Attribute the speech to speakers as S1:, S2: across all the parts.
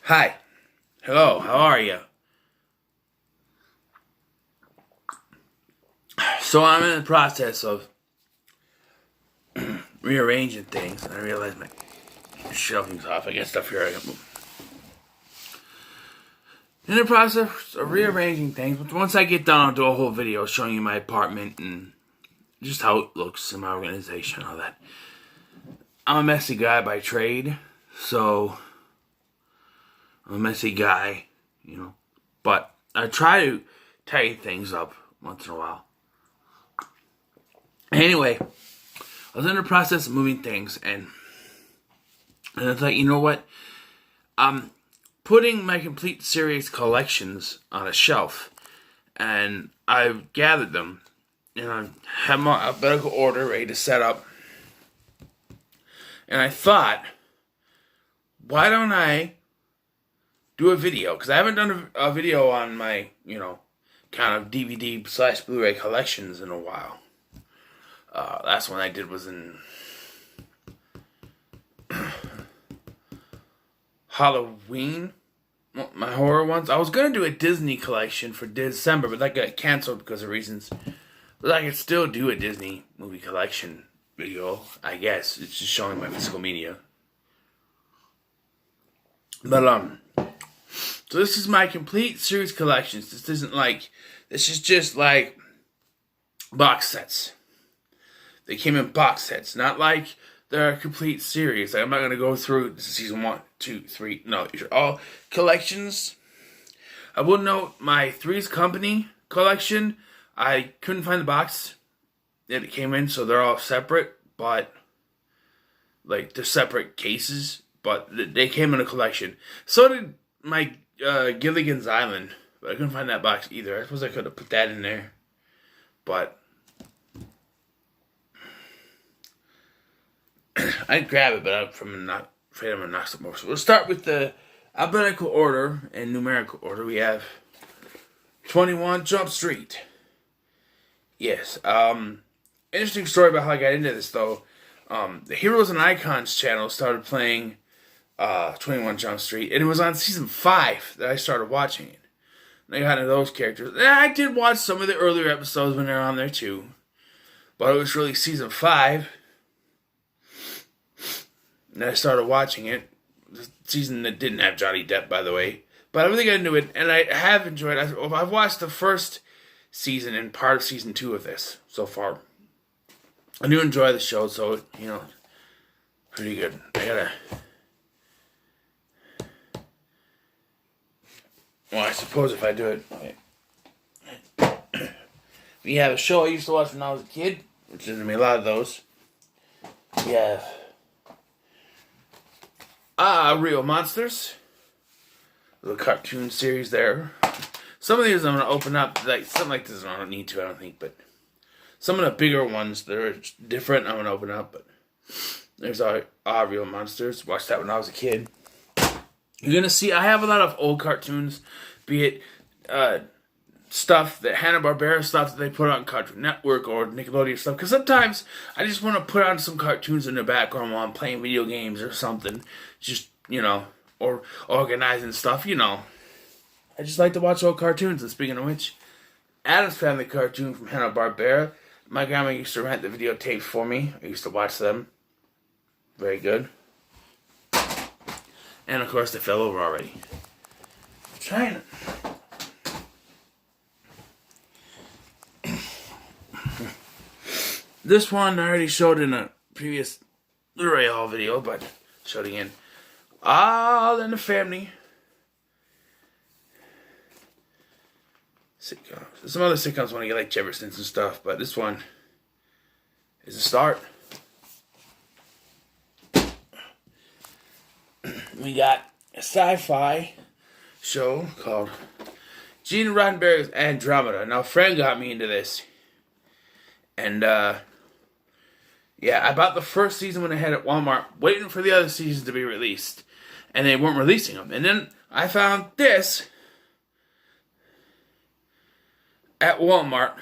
S1: Hi. Hello. How are you? So I'm in the process of rearranging things, and I realized my shelving's off. I got stuff here I can move. In the process of rearranging things, but once I get done, I'll do a whole video showing you my apartment and just how it looks and my organization and all that. I'm a messy guy by trade, so I'm a messy guy, but I try to tidy things up once in a while. Anyway, I was in the process of moving things, and I thought, you know what? I'm putting my complete series collections on a shelf, and I've gathered them, and I have them in alphabetical order ready to set up. And I thought, why don't I do a video? Because I haven't done a video on my, kind of DVD/Blu-ray collections in a while. Last one I did was in Halloween, my horror ones. I was going to do a Disney collection for December, but that got canceled because of reasons. But I could still do a Disney movie collection video, I guess. It's just showing my physical media. But, so this is my complete series collections. This is just like box sets. They came in box sets, not like they're a complete series. Like, I'm not going to go through season 1, 2, 3. No, these are all collections. I will note my Three's Company collection. I couldn't find the box that it came in, so they're all separate, but they're separate cases, but they came in a collection. So did my Gilligan's Island, but I couldn't find that box either. I suppose I could have put that in there, but I'd grab it, but I'm not afraid I'm going to knock something over. So we'll start with the alphabetical order and numerical order. We have 21 Jump Street. Yes. Interesting story about how I got into this, though. The Heroes and Icons channel started playing 21 Jump Street, and it was on season 5 that I started watching it. And I got into those characters. And I did watch some of the earlier episodes when they were on there, too. But it was really season 5. And I started watching it. The season that didn't have Johnny Depp, by the way. But I really got into it, and I have enjoyed it. I've watched the first season and part of season 2 of this so far. I do enjoy the show, so, pretty good. Well, I suppose if I do it... We have a show I used to watch when I was a kid, which is going to be a lot of those. We have... Real Monsters. The cartoon series there. Some of these I'm going to open up. Something like this I don't need to, I don't think. But some of the bigger ones that are different I'm going to open up. But there's Real Monsters. Watched that when I was a kid. You're going to see I have a lot of old cartoons. Be it stuff, that Hanna-Barbera stuff that they put on Cartoon Network or Nickelodeon stuff. Because sometimes I just want to put on some cartoons in the background while I'm playing video games or something. Just, or organizing stuff, I just like to watch old cartoons. And speaking of which, Addams Family cartoon from Hanna-Barbera. My grandma used to rent the videotapes for me. I used to watch them. Very good. And of course, they fell over already. I'm trying to... This one I already showed in a previous Blu-ray haul video, but showed again. All in the Family. Sitcoms. Some other sitcoms want to get like Jeffersons and stuff, but this one is a start. We got a sci-fi show called Gene Roddenberry's Andromeda. Now, a friend got me into this. And, I bought the first season when I had it at Walmart, waiting for the other seasons to be released. And they weren't releasing them. And then I found this at Walmart.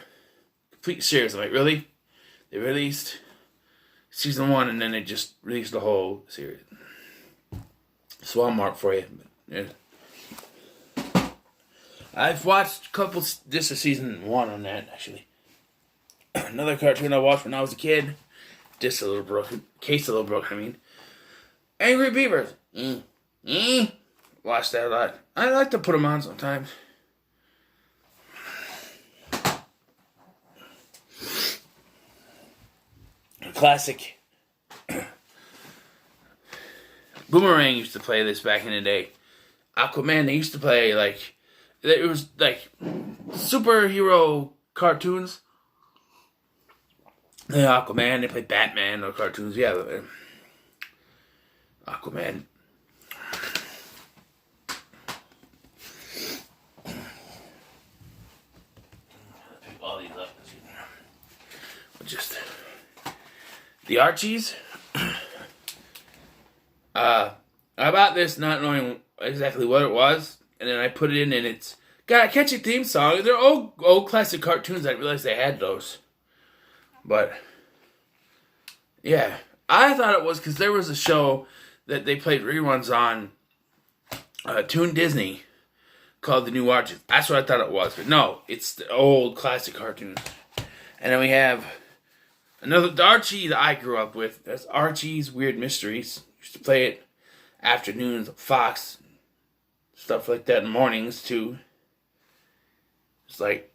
S1: Complete series. I'm like, really? They released season 1 and then they just released the whole series. It's Walmart for you. Yeah. I've watched a couple. This is season 1 on that, actually. Another cartoon I watched when I was a kid. Just a little broken. Case a little broken, I mean. Angry Beavers. Watch that a lot. I like to put them on sometimes. Classic. Boomerang used to play this back in the day. Aquaman, they used to play, like, it was like superhero cartoons. The Aquaman, they played Batman or cartoons. Yeah, Aquaman. Pick all these up. Just the Archies. I bought this not knowing exactly what it was, and then I put it in, and it's got a catchy theme song. They're old classic cartoons. I didn't realize they had those. But, yeah. I thought it was because there was a show that they played reruns on Toon Disney called The New Archies. That's what I thought it was. But no, it's the old classic cartoon. And then we have the Archie that I grew up with. That's Archie's Weird Mysteries. Used to play it afternoons, Fox, stuff like that in the mornings too. It's like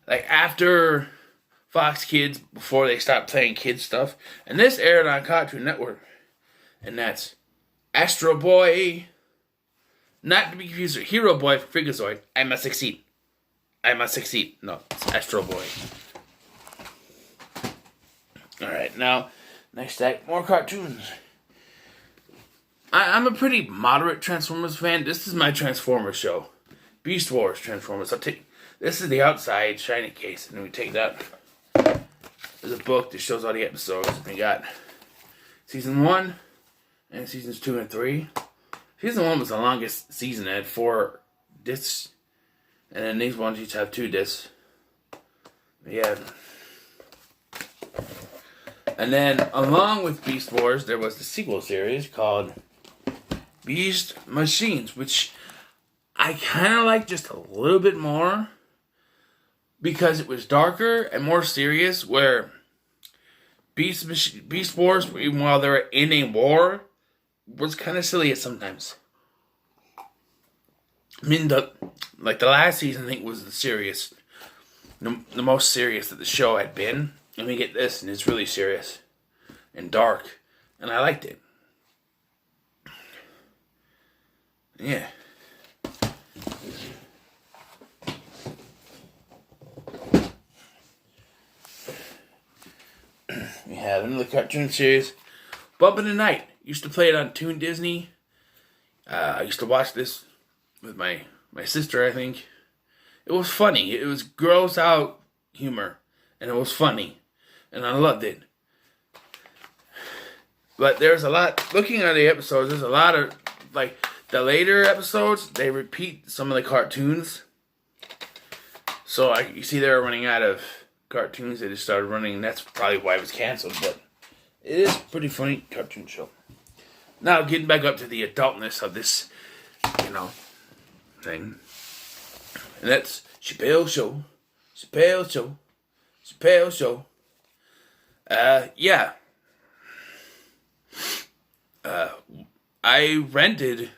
S1: after Fox Kids, before they stopped playing kids stuff. And this aired on Cartoon Network. And that's Astro Boy. Not to be confused with Hero Boy for Freakazoid. I must succeed. I must succeed. No, it's Astro Boy. Alright, now, next act, more cartoons. I'm a pretty moderate Transformers fan. This is my Transformers show. Beast Wars Transformers. This is the outside shiny case, and then we take that. There's a book that shows all the episodes. We got season 1 and seasons 2 and 3. Season 1 was the longest season. It had 4 discs. And then these ones each have 2 discs. Yeah. And then, along with Beast Wars, there was the sequel series called Beast Machines, which I kind of like just a little bit more because it was darker and more serious, where Beast Wars, even while they were in a war, was kind of silly at sometimes. I mean, the last season, I think, was the most serious that the show had been. And we get this, and it's really serious and dark, and I liked it. Yeah. We have another cartoon series, Bump in the Night. Used to play it on Toon Disney. I used to watch this with my sister, I think. It was funny. It was gross out humor, and it was funny, and I loved it. But there's a lot, looking at the episodes, there's a lot of, like, the later episodes, they repeat some of the cartoons. So you see they're running out of cartoons. They just started running, and that's probably why it was canceled. But it is a pretty funny cartoon show. Now, getting back up to the adultness of this, thing. And that's Chappelle Show. Chappelle Show. Chappelle Show. Yeah. I rented,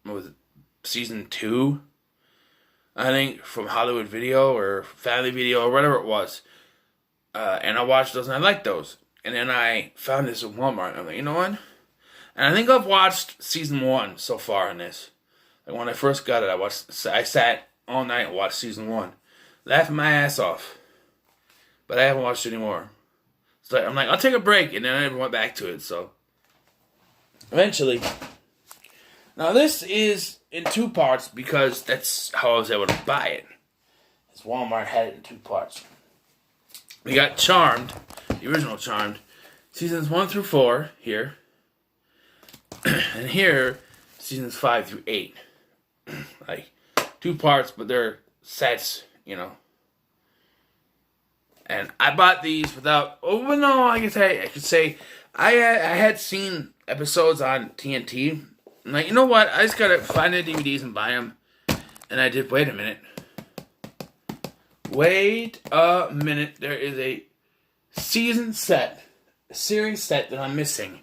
S1: what was it, season 2, I think, from Hollywood Video or Family Video or whatever it was. And I watched those and I liked those. And then I found this at Walmart and I'm like, you know what? And I think I've watched season 1 so far on this. Like when I first got it, I sat all night and watched season 1. Laughing my ass off. But I haven't watched it anymore. So I'm like, I'll take a break, and then I never went back to it, so. Eventually. Now this is in 2 parts because that's how I was able to buy it. As Walmart had it in 2 parts. We got Charmed, the original Charmed, seasons 1 through 4 here. And here, seasons 5 through 8. Like, 2 parts, but they're sets, And I bought these without... Oh, no, I could say I had seen episodes on TNT I'm like, you know what? I just gotta find the DVDs and buy them. And I did. Wait a minute. Wait a minute. There is a series set that I'm missing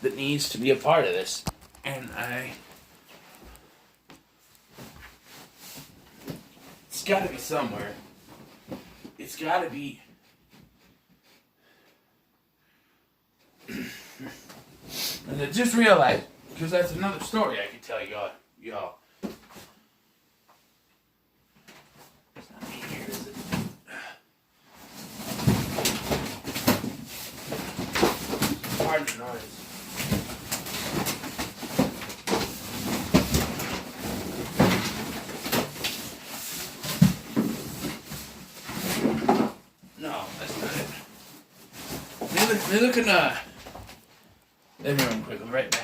S1: that needs to be a part of this. And it's gotta be somewhere. It's gotta be. And I just realized, because that's another story I could tell y'all. It's not me here, is it? Pardon the noise. No, that's not it. Let me look in the living room quick. I'll be right back.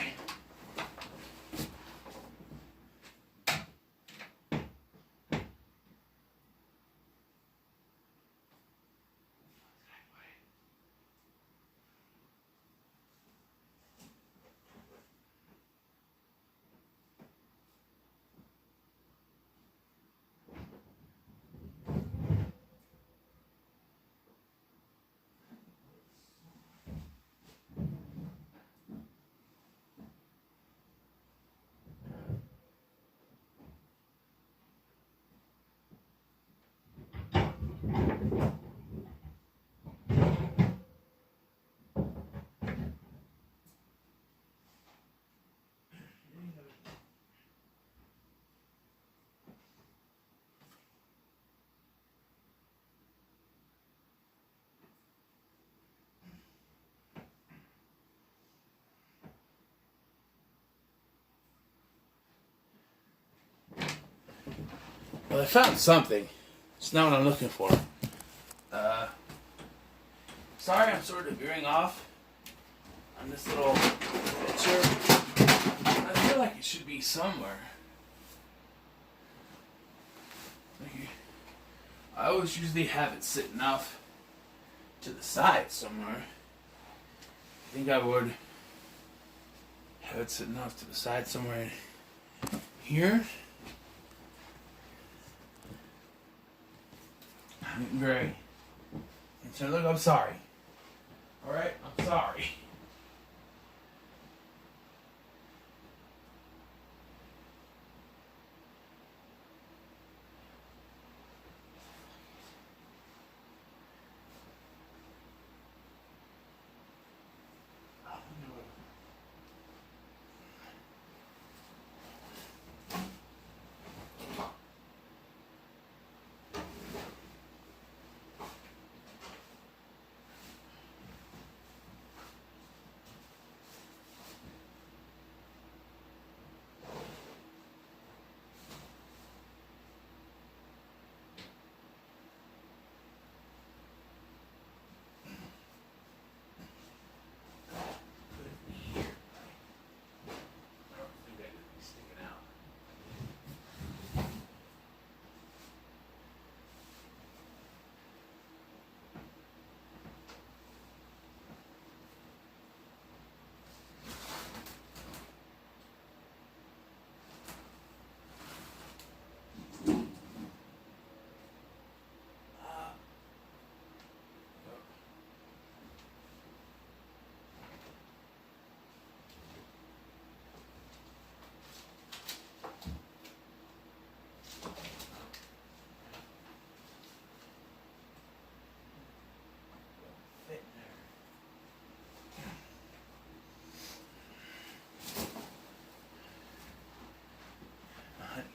S1: Well, I found something. It's not what I'm looking for. Sorry, I'm sort of veering off on this little picture. I feel like it should be somewhere. I always usually have it sitting off to the side somewhere. I think I would have it sitting off to the side somewhere here. Gray. And so look, I'm sorry. Alright? I'm sorry.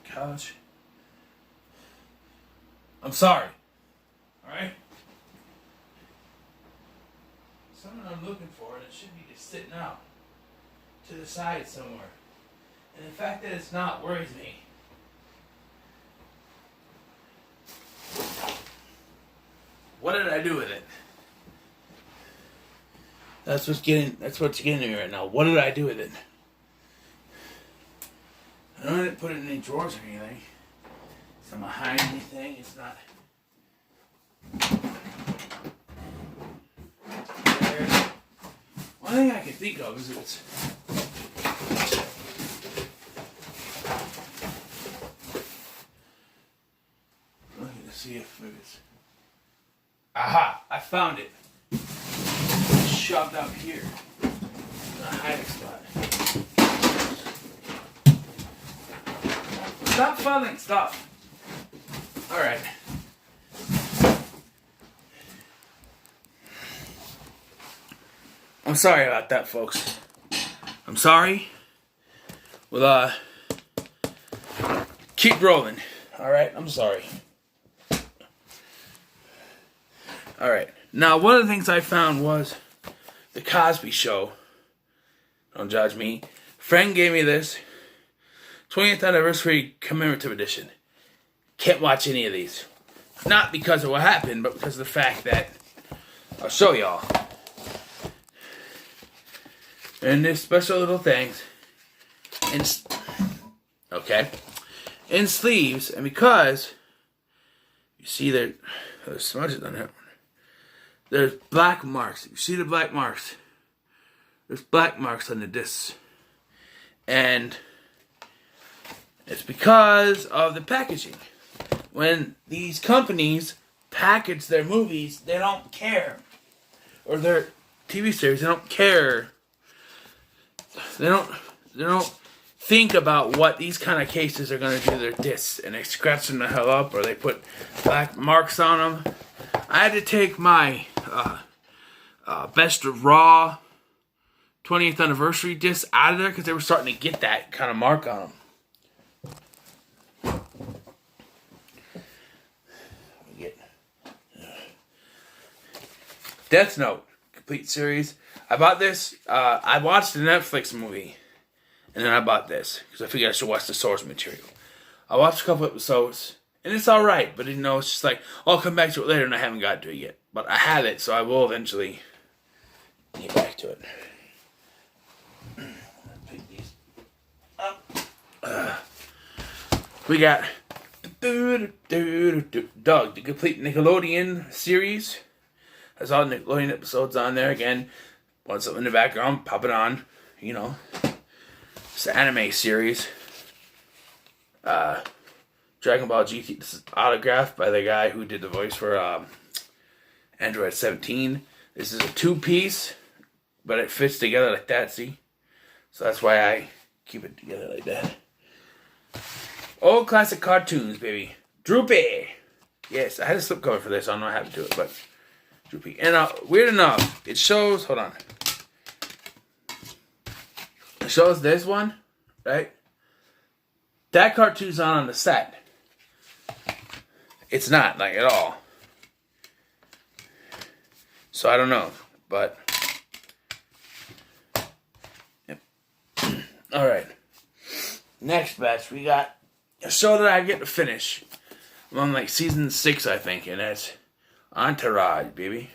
S1: Couch. I'm sorry. Alright? Something I'm looking for, and it should be just sitting out to the side somewhere. And the fact that it's not worries me. What did I do with it? That's what's getting to me right now. What did I do with it? I didn't put it in any drawers or anything. It's not behind anything. It's not there. One thing I can think of is it's see if it's... Aha! I found it. Shoved up here. A hiding spot. Stop funneling stuff. Alright. I'm sorry about that, folks. I'm sorry. We'll, keep rolling. Alright, I'm sorry. Alright. Now, one of the things I found was The Cosby Show. Don't judge me. Friend gave me this. 20th anniversary commemorative edition. Can't watch any of these. Not because of what happened, but because of the fact that I'll show y'all. And there's special little things. In sleeves, and because you see there's smudges on that one. There's black marks. You see the black marks? There's black marks on the discs. And it's because of the packaging. When these companies package their movies, they don't care. Or their TV series, they don't care. They don't think about what these kind of cases are going to do to their discs. And they scratch them the hell up, or they put black marks on them. I had to take my Best of Raw 20th anniversary discs out of there because they were starting to get that kind of mark on them. Death Note complete series. I bought this. I watched the Netflix movie, and then I bought this because I figured I should watch the source material. I watched a couple episodes, and it's all right, but it's just like I'll come back to it later, and I haven't got to it yet. But I have it, so I will eventually get back to it. Pick these up. We got Doug, the complete Nickelodeon series. Has all the Nickelodeon episodes on there. Again, want something in the background, pop it on. It's an anime series. Dragon Ball GT. This is autographed by the guy who did the voice for Android 17. This is a 2-piece, but it fits together like that, see? So that's why I keep it together like that. Old classic cartoons, baby. Droopy! Yes, I had a slipcover for this. I don't know how to do it, but Droopy. And weird enough, it shows, hold on. It shows this one, right? That cartoon's not on the set. It's not, like, at all. So I don't know, but yep. Alright. Next batch, we got a show that I get to finish. I'm on like season 6, I think, and that's Entourage, baby.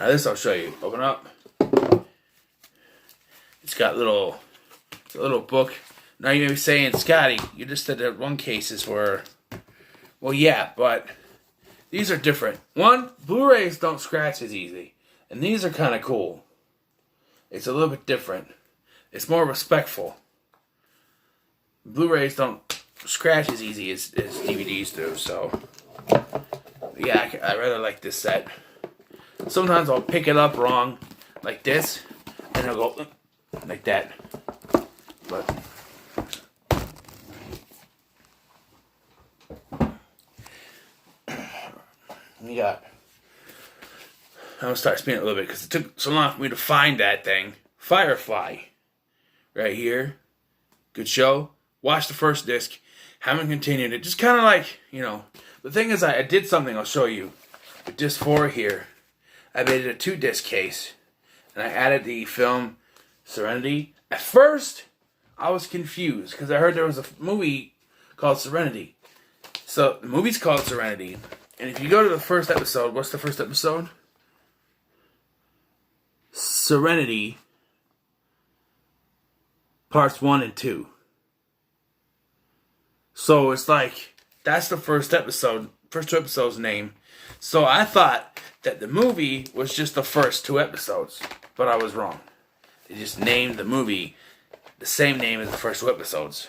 S1: Now this I'll show you. Open up. It's got a little book. Now you may be saying, Scotty, you just said that one cases were, well, yeah, but these are different. One, Blu-rays don't scratch as easy, and these are kind of cool. It's a little bit different. It's more respectful. Blu-rays don't scratch as easy as DVDs do, so yeah, I rather like this set. Sometimes I'll pick it up wrong, like this, and I'll go like that. But we got. I'm gonna start spinning it a little bit because it took so long for me to find that thing. Firefly, right here. Good show. Watched the first disc. Haven't continued it. Just kind of like, the thing is I did something I'll show you. With disc 4 here, I made it a 2-disc case. And I added the film Serenity. At first, I was confused because I heard there was a movie called Serenity. So, the movie's called Serenity. And if you go to the first episode, what's the first episode? Serenity, parts 1 and 2. So it's like, that's the first two episodes name. So I thought that the movie was just the first 2 episodes, but I was wrong. They just named the movie the same name as the first 2 episodes.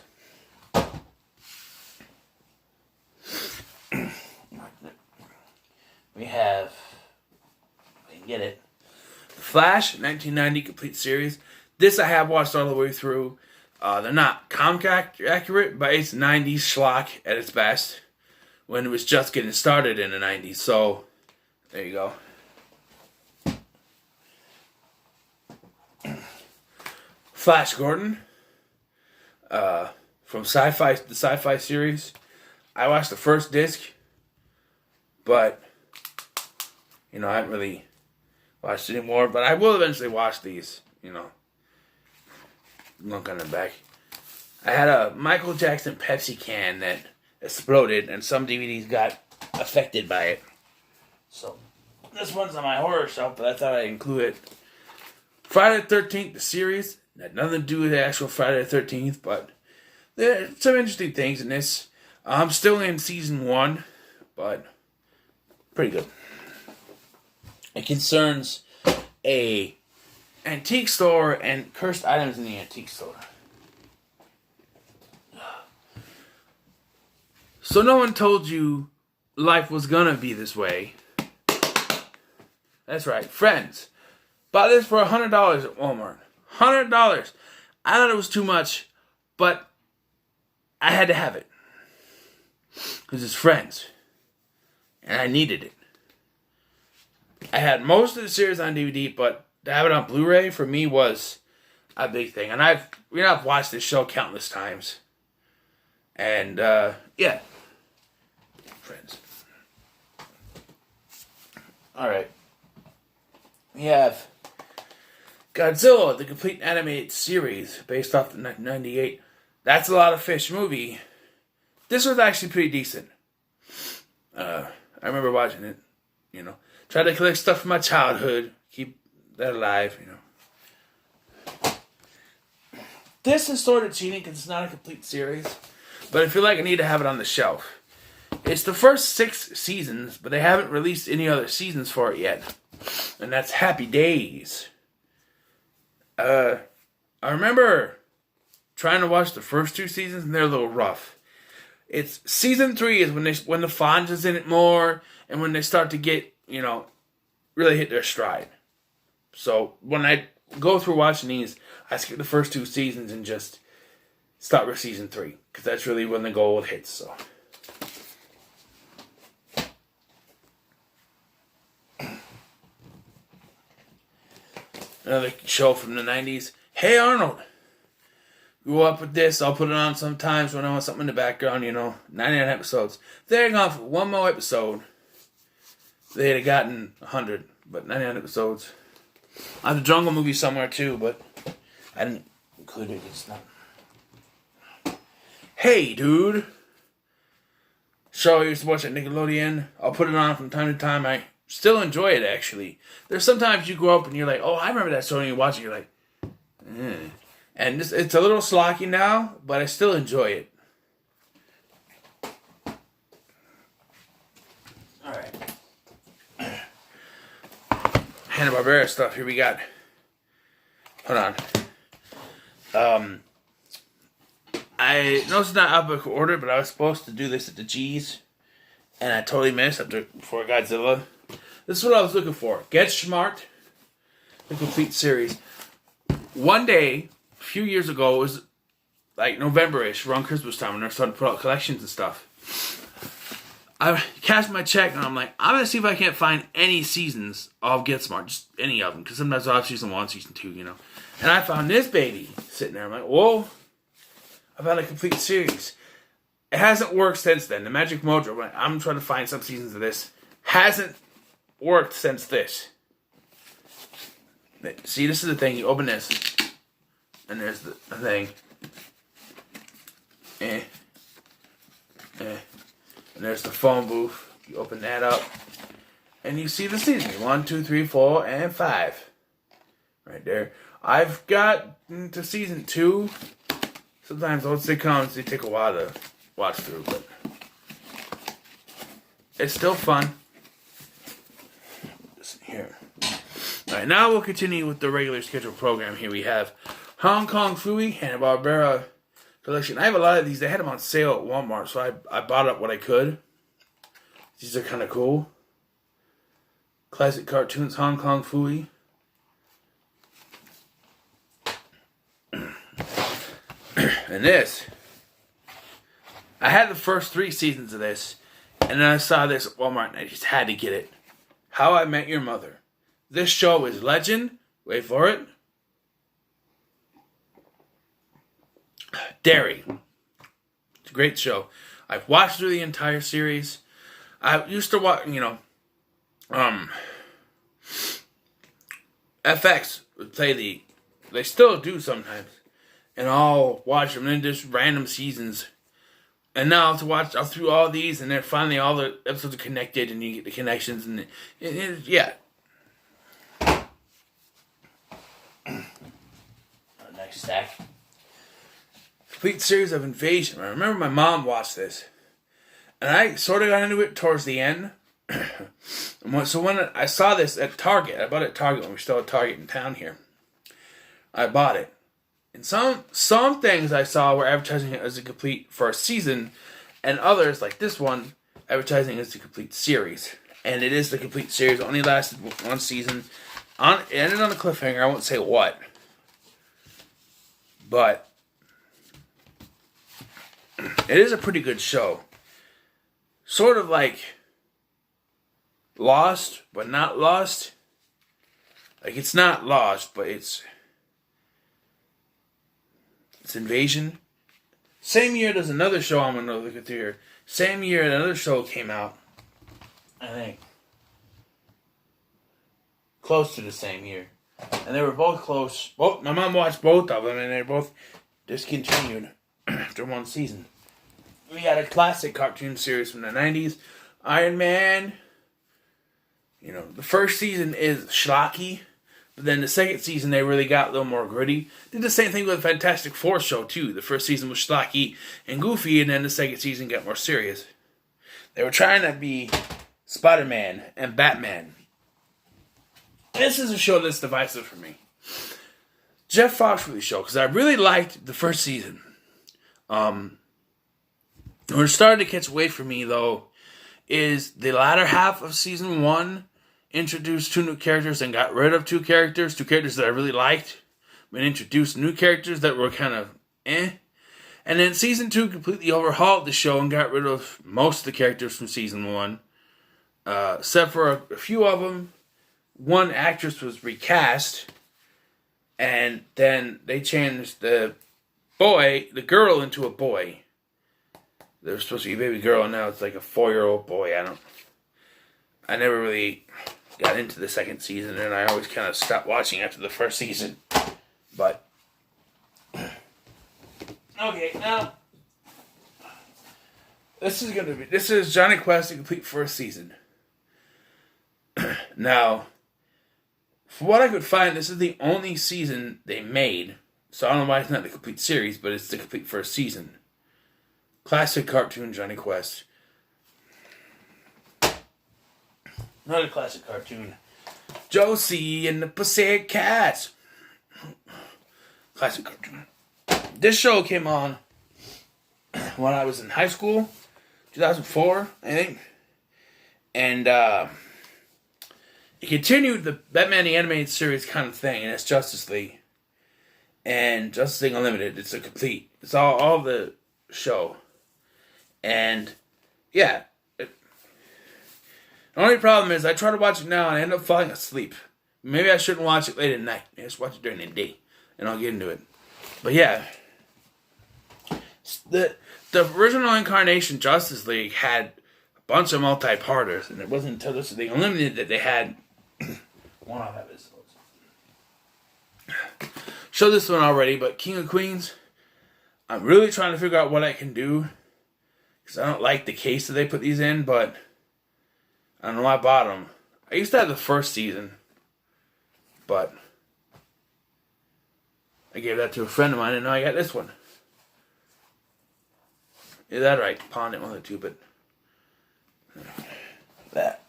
S1: We have, if I can get it, Flash, 1990 complete series. This I have watched all the way through. They're not comic accurate, but it's 90s schlock at its best when it was just getting started in the 90s. So, there you go. Flash Gordon from the sci-fi series. I watched the first disc, but I haven't really watched it anymore. But I will eventually watch these. Look on the back. I had a Michael Jackson Pepsi can that exploded, and some DVDs got affected by it. So this one's on my horror shelf, but I thought I'd include it. Friday the 13th, the series. Had nothing to do with the actual Friday the 13th, but there's some interesting things in this. I'm still in season 1, but pretty good. It concerns a antique store and cursed items in the antique store. So no one told you life was gonna be this way. That's right, friends. Bought this for $100 at Walmart. $100. I thought it was too much, but I had to have it. Because it's Friends. And I needed it. I had most of the series on DVD, but to have it on Blu-ray for me was a big thing. And I've watched this show countless times. And, yeah. Friends. Alright. We have Godzilla, the complete animated series, based off the 1998. That's a lot of fish movie. This was actually pretty decent. I remember watching it, Tried to collect stuff from my childhood. Keep that alive, This is sort of cheating because it's not a complete series. But I feel like I need to have it on the shelf. It's the first 6 seasons, but they haven't released any other seasons for it yet. And that's Happy Days. I remember trying to watch the first 2 seasons, and they're a little rough. It's season 3 is when the Fonz is in it more, and when they start to get, really hit their stride. So when I go through watching these, I skip the first 2 seasons and just start with season 3, because that's really when the gold hits. So. Another show from the 90s. Hey Arnold! Grew up with this. I'll put it on sometimes when I want something in the background, 99 episodes. If they had gone for one more episode, they'd have gotten 100. But 99 episodes. I have the Jungle movie somewhere too, but I didn't include it. It's not. Hey dude! Show I used to watch at Nickelodeon. I'll put it on from time to time. I still enjoy it, actually. There's sometimes you grow up and you're like, oh, I remember that show, and you watch it, you're like, eh. And it's a little slocky now, but I still enjoy it. Alright. Hanna-Barbera stuff. Here we got. Hold on. I know it's not alphabetical order, but I was supposed to do this at the G's, and I totally missed before Godzilla. This is what I was looking for. Get Smart, the complete series. One day, a few years ago, it was like November-ish, around Christmas time, when they're starting to put out collections and stuff. I cashed my check, and I'm like, I'm going to see if I can't find any seasons of Get Smart, just any of them, because sometimes I'll have season 1, season 2, And I found this baby sitting there. I'm like, whoa, I've had a complete series. It hasn't worked since then. The Magic Mojo, I'm trying to find some seasons of this, hasn't worked since this. See, this is the thing. You open this, and there's the thing. And there's the phone booth. You open that up, and you see the seasons. 1, 2, 3, 4, and 5. Right there. I've got to season 2. Sometimes those sitcoms, they take a while to watch through, but it's still fun. Here. Alright, now we'll continue with the regular scheduled program. Here we have Hong Kong Phooey, Hanna-Barbera collection. I have a lot of these. They had them on sale at Walmart, so I bought up what I could. These are kind of cool. Classic cartoons, Hong Kong Phooey. And this, I had the first 3 seasons of this, and then I saw this at Walmart and I just had to get it. How I Met Your Mother. This show is legend. Wait for it. Derry. It's a great show. I've watched through the entire series. I used to watch, FX would play they still do sometimes. And I'll watch them in just random seasons. And now to watch through all these, and then finally all the episodes are connected, and you get the connections, and yeah. Next stack. Complete series of Invasion. I remember my mom watched this, and I sort of got into it towards the end. So when I saw this at Target, I bought it at Target when we still had Target in town here. I bought it. And some things I saw were advertising it as a complete first season, and others, like this one, advertising it as a complete series. And it is the complete series. It only lasted 1 season. It ended on a cliffhanger. I won't say what. But it is a pretty good show. Sort of like Lost, but not Lost. Like, it's not Lost, but it's Invasion. Same year, there's another show I'm going to look at here. Same year, another show came out. I think. Close to the same year. And they were both close. Well, my mom watched both of them, and they were both discontinued after 1 season. We had a classic cartoon series from the 90s. Iron Man. The first season is schlocky. But then the second season, they really got a little more gritty. Did the same thing with the Fantastic Four show, too. The first season was schlocky and goofy, and then the second season got more serious. They were trying to be Spider-Man and Batman. This is a show that's divisive for me. Jeff Foxworthy show, because I really liked the first season. Where it started to catch weight for me, though, is the latter half of season 1 introduced 2 new characters and got rid of 2 characters that I really liked, but introduced new characters that were kind of eh. And then season 2 completely overhauled the show and got rid of most of the characters from season 1, except for a few of them. One actress was recast, and then they changed the girl into a boy. They were supposed to be a baby girl, and now it's like a 4-year-old boy. I never really got into the second season, and I always kind of stopped watching after the first season. But okay, now this is Johnny Quest, the complete first season. Now, from what I could find, this is the only season they made, so I don't know why it's not the complete series, but it's the complete first season. Classic cartoon Johnny Quest. Another classic cartoon. Josie and the Pussycats. Classic cartoon. This show came on when I was in high school, 2004, I think. And it continued the Batman the Animated Series kind of thing, and it's Justice League. And Justice League Unlimited, it's all the show. And, yeah. The only problem is I try to watch it now and I end up falling asleep. Maybe I shouldn't watch it late at night. I just watch it during the day. And I'll get into it. But yeah. The original incarnation Justice League had a bunch of multi-parters. And it wasn't until this League Unlimited that they had one-off episodes. Showed this one already, but King of Queens, I'm really trying to figure out what I can do. Because I don't like the case that they put these in, but I don't know why I bought them. I used to have the first season, but I gave that to a friend of mine, and now I got this one. Is that right? Pawned it, one of the two, but that.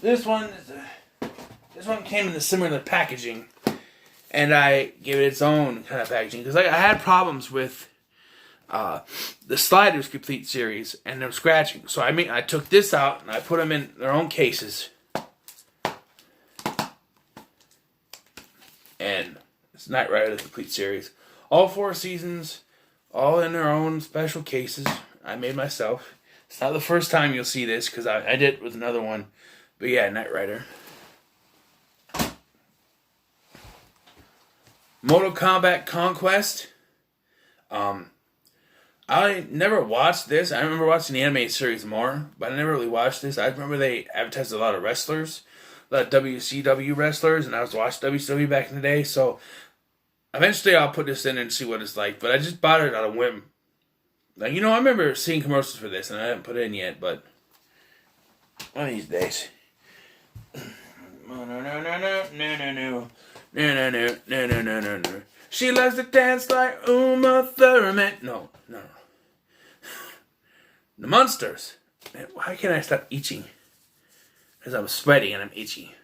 S1: This one came in the similar packaging, and I gave it its own kind of packaging because I had problems with the Sliders complete series, and they're scratching. So I took this out and I put them in their own cases, and it's Knight Rider the complete series, all 4 seasons, all in their own special cases. I made myself. It's not the first time you'll see this because I did it with another one, but yeah, Knight Rider. Mortal Kombat Conquest. I never watched this. I remember watching the anime series more, but I never really watched this. I remember they advertised a lot of wrestlers, a lot of WCW wrestlers, and I was watching WCW back in the day, so eventually I'll put this in and see what it's like, but I just bought it out of whim. Like, I remember seeing commercials for this, and I haven't put it in yet, but one of these days. No. She loves to dance like Uma Thurman. No. The Monsters. Man, why can't I stop itching? Because I'm sweaty and I'm itchy.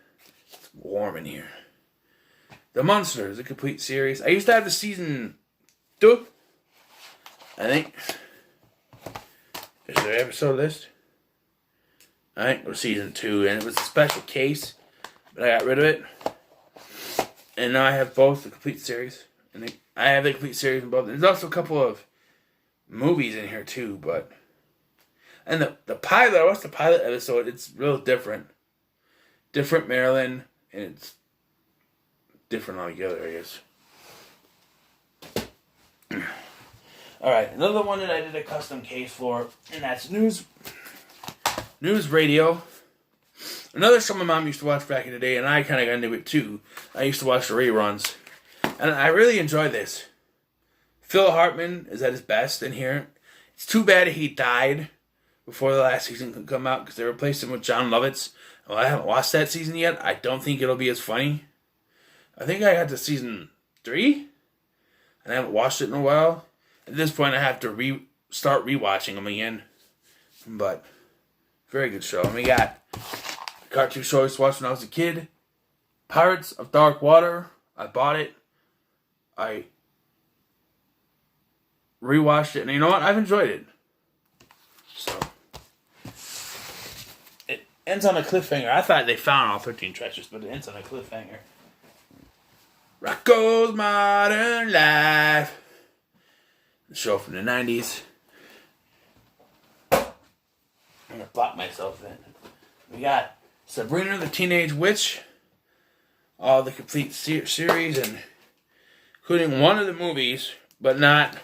S1: It's warm in here. The Monsters, a complete series. I used to have the season 2. I think. Is there an episode list? I think it was season 2, and it was a special case, but I got rid of it. And now I have both the complete series. And I have the complete series in both. There's also a couple of movies in here too, but... And the pilot, I watched the pilot episode, it's real different. Different Maryland, and it's different altogether, I guess. Alright, another one that I did a custom case for, and that's News Radio. Another show my mom used to watch back in the day, and I kind of got into it too. I used to watch the reruns. And I really enjoy this. Phil Hartman is at his best in here. It's too bad he died before the last season could come out, because they replaced him with John Lovitz. Well, I haven't watched that season yet. I don't think it'll be as funny. I think I got to season 3, and I haven't watched it in a while. At this point, I have to start rewatching them again. But, very good show. And we got a cartoon show I used to watch when I was a kid. Pirates of Dark Water. I bought it. I rewatched it, and you know what? I've enjoyed it. So, it ends on a cliffhanger. I thought they found all 13 treasures, but it ends on a cliffhanger. Rocko's Modern Life. The show from the 90s. I'm going to block myself in. We got Sabrina the Teenage Witch. All the complete series, and including one of the movies, but not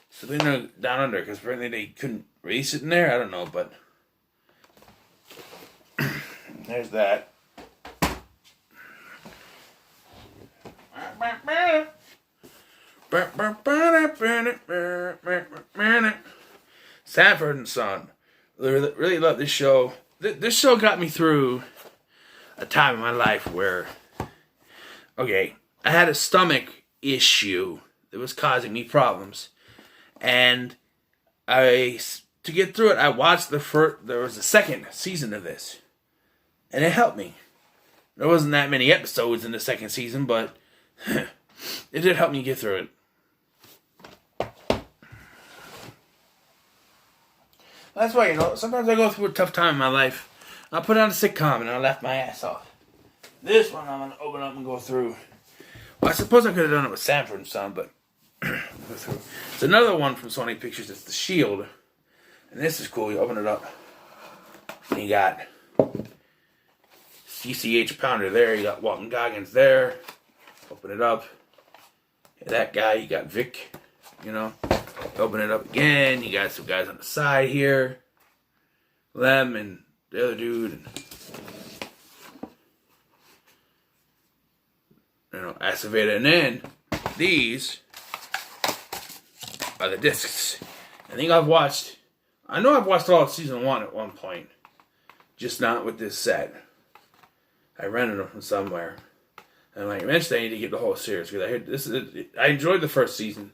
S1: Sabrina Down Under, because apparently they couldn't release it in there. I don't know, but there's that. Sanford and Son. Really love this show. This show got me through a time in my life where, okay, I had a stomach issue that was causing me problems, and to get through it, I watched there was a second season of this, and it helped me. There wasn't that many episodes in the second season, but it did help me get through it. That's why, sometimes I go through a tough time in my life. I'll put on a sitcom and I'll laugh my ass off. This one I'm going to open up and go through. Well, I suppose I could have done it with Sanford and Son, but go through. It's another one from Sony Pictures. It's The Shield. And this is cool. You open it up. And you got CCH Pounder there. You got Walton Goggins there. Open it up. That guy. You got Vic. Open it up again. You got some guys on the side here. Lem and the other dude. And, Activate. And then these are the discs. I know I've watched all of season 1 at one point. Just not with this set. I rented them from somewhere. And eventually I need to get the whole series, because I enjoyed the first season.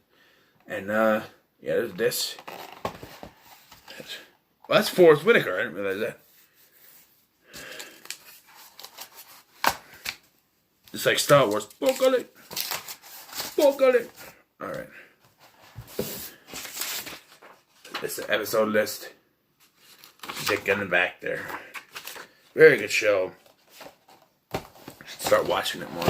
S1: And there's this. Well, that's Forrest Whitaker. I didn't realize that. It's like Star Wars. Book on it. Alright. this episode list. Stick in the back there. Very good show. Should start watching it more.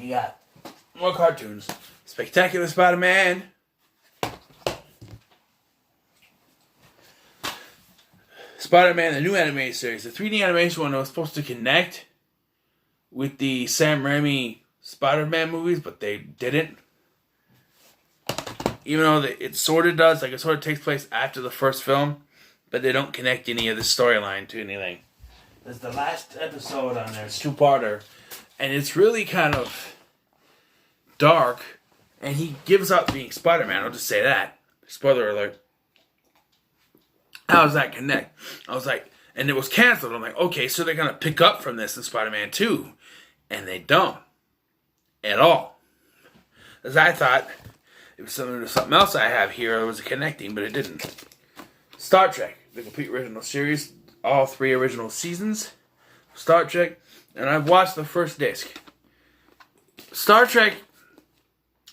S1: You got more cartoons. Spectacular Spider-Man. Spider-Man, the new animated series. The 3D animation one was supposed to connect with the Sam Raimi Spider-Man movies, but they didn't. Even though it sort of does, like it sort of takes place after the first film, but they don't connect any of the storyline to anything. There's the last episode on there. It's 2-parter, and it's really kind of dark, and he gives up being Spider-Man. I'll just say that. Spoiler alert. How does that connect? I was like, and it was canceled. I'm like, okay, so they're going to pick up from this in Spider-Man 2. And they don't. At all. As I thought, it was something else I have here. It was connecting, but it didn't. Star Trek, the complete original series. All 3 original seasons. Star Trek. And I've watched the first disc. Star Trek,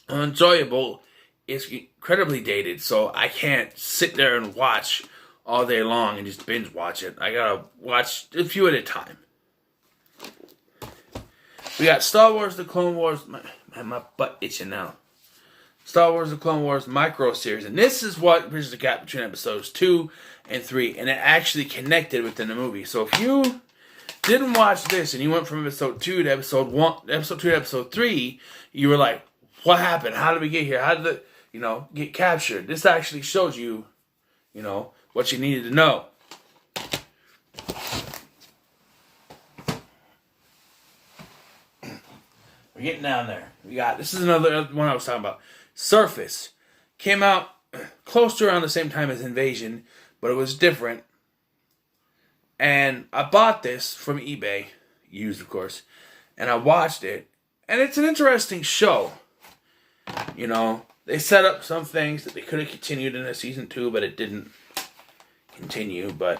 S1: enjoyable, is incredibly dated. So I can't sit there and watch all day long and just binge watch it. I gotta watch a few at a time. We got Star Wars The Clone Wars. My butt itching now. Star Wars The Clone Wars micro series. And this is what bridges the gap between episodes 2 and 3. And it actually connected within the movie. So if you didn't watch this and you went from episode 2 to episode 1, episode 2 to episode 3, you were like, what happened? How did we get here? How did it, get captured? This actually shows you, what you needed to know. We're getting down there. This is another one I was talking about. Surface. Came out close to around the same time as Invasion, but it was different. And I bought this from eBay, used of course, and I watched it. And it's an interesting show. They set up some things that they could have continued in a season 2, but it didn't continue. But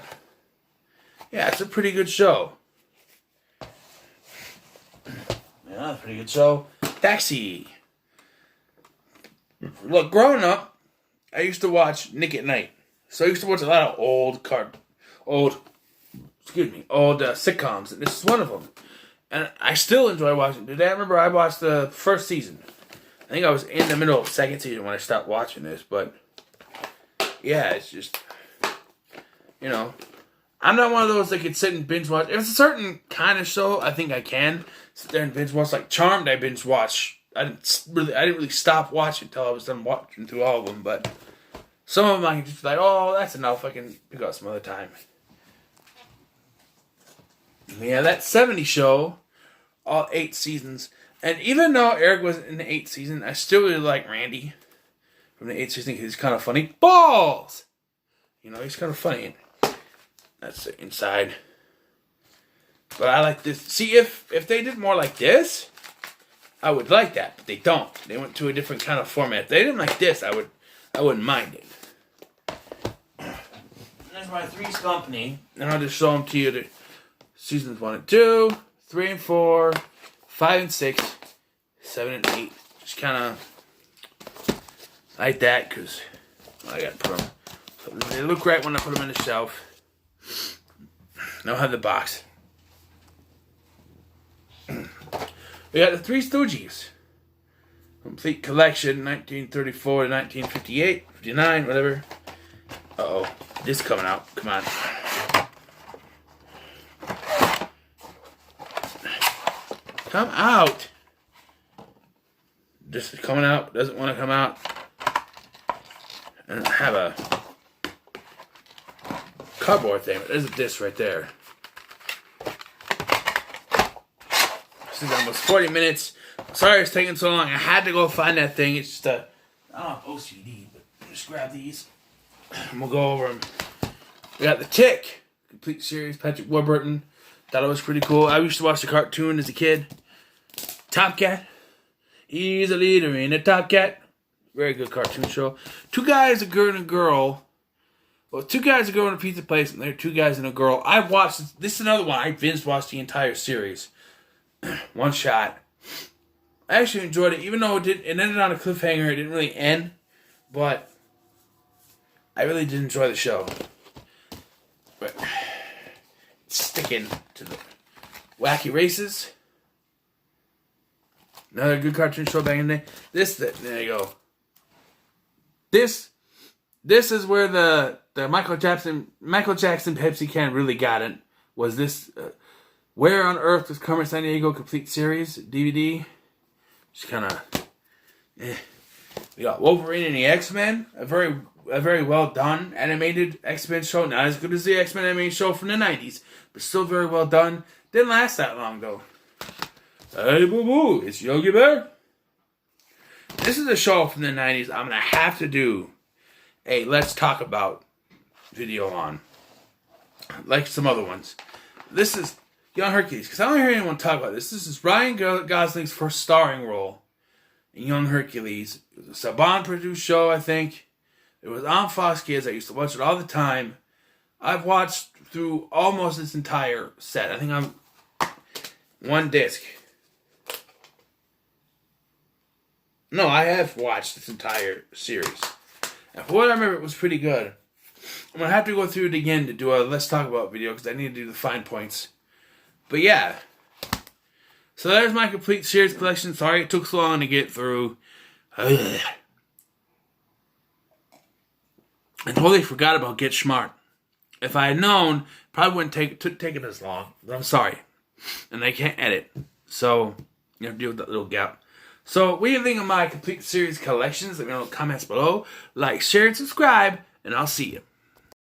S1: yeah, it's a pretty good show. Yeah, pretty good show. Taxi. Look, growing up, I used to watch Nick at Night. So I used to watch a lot of old sitcoms, and this is one of them. And I still enjoy watching. Today, I remember I watched the first season. I think I was in the middle of the second season when I stopped watching this, but yeah, it's just, I'm not one of those that could sit and binge watch. If it's a certain kind of show, I think I can sit there and binge watch. Like Charmed, I binge watch. I didn't really stop watching until I was done watching through all of them. But some of them I can just be like, oh, that's enough. I can pick up some other time. Yeah, that 70s show, all 8 seasons. And even though Eric wasn't in the 8th season, I still really like Randy from the 8th season because he's kind of funny. Balls! He's kind of funny. That's the inside. But I like this. See, if they did more like this, I would like that. But they don't. They went to a different kind of format. If they didn't like this, I wouldn't mind it. There's my Three's Company. And I'll just show them to you. The seasons 1 and 2, 3 and 4, 5 and 6, 7 and 8. Just kind of like that because I got to put them. So they look right when I put them in the shelf. Now I have the box. We got the Three Stooges. Complete collection, 1934 to 1958, 59, whatever. Uh-oh. This is coming out. Come on. Come out. This is coming out. Doesn't want to come out. And I have a cardboard thing. There's a disc right there. This is almost 40 minutes. Sorry it's taking so long. I had to go find that thing. It's just I don't have OCD, but just grab these. And we'll go over them. We got The Tick. Complete series. Patrick Warburton. Thought it was pretty cool. I used to watch the cartoon as a kid. Top Cat. He's a leader in a Top Cat. Very good cartoon show. 2 guys, a girl and a girl, Well, two guys are going to a pizza place, and they're two guys and a girl. I watched this is another one. I binge watched the entire series, one shot. I actually enjoyed it, even though it ended on a cliffhanger. It didn't really end, but I really did enjoy the show. But sticking to the wacky races. Another good cartoon show back in the day. There you go. This is where the Michael Jackson Pepsi can really got it. Was this Where on Earth was Carmen Sandiego complete series DVD? Just kind of. We got Wolverine and the X-Men, a very well done animated X-Men show. Not as good as the X-Men animated show from the 90s, but still very well done. Didn't last that long though. Hey boo boo, it's Yogi Bear. This is a show from the 90s I'm gonna have to do a let's talk about video on, like some other ones. This is Young Hercules, because I don't hear anyone talk about this. This is Ryan Gosling's first starring role in Young Hercules. It was a Saban-produced show, I think. It was on Fox Kids. I used to watch it all the time. I've watched through almost this entire set. I think I'm one disc. No, I have watched this entire series. And for what I remember, it was pretty good. I'm going to have to go through it again to do a Let's Talk About video, because I need to do the fine points. But yeah. So there's my complete series collection. Sorry it took so long to get through. I totally forgot about Get Smart. If I had known, probably wouldn't take it as long. But I'm sorry. And I can't edit. So, you have to deal with that little gap. So, what do you think of my complete series collections? Let me know in the comments below. Like, share, and subscribe. And I'll see you.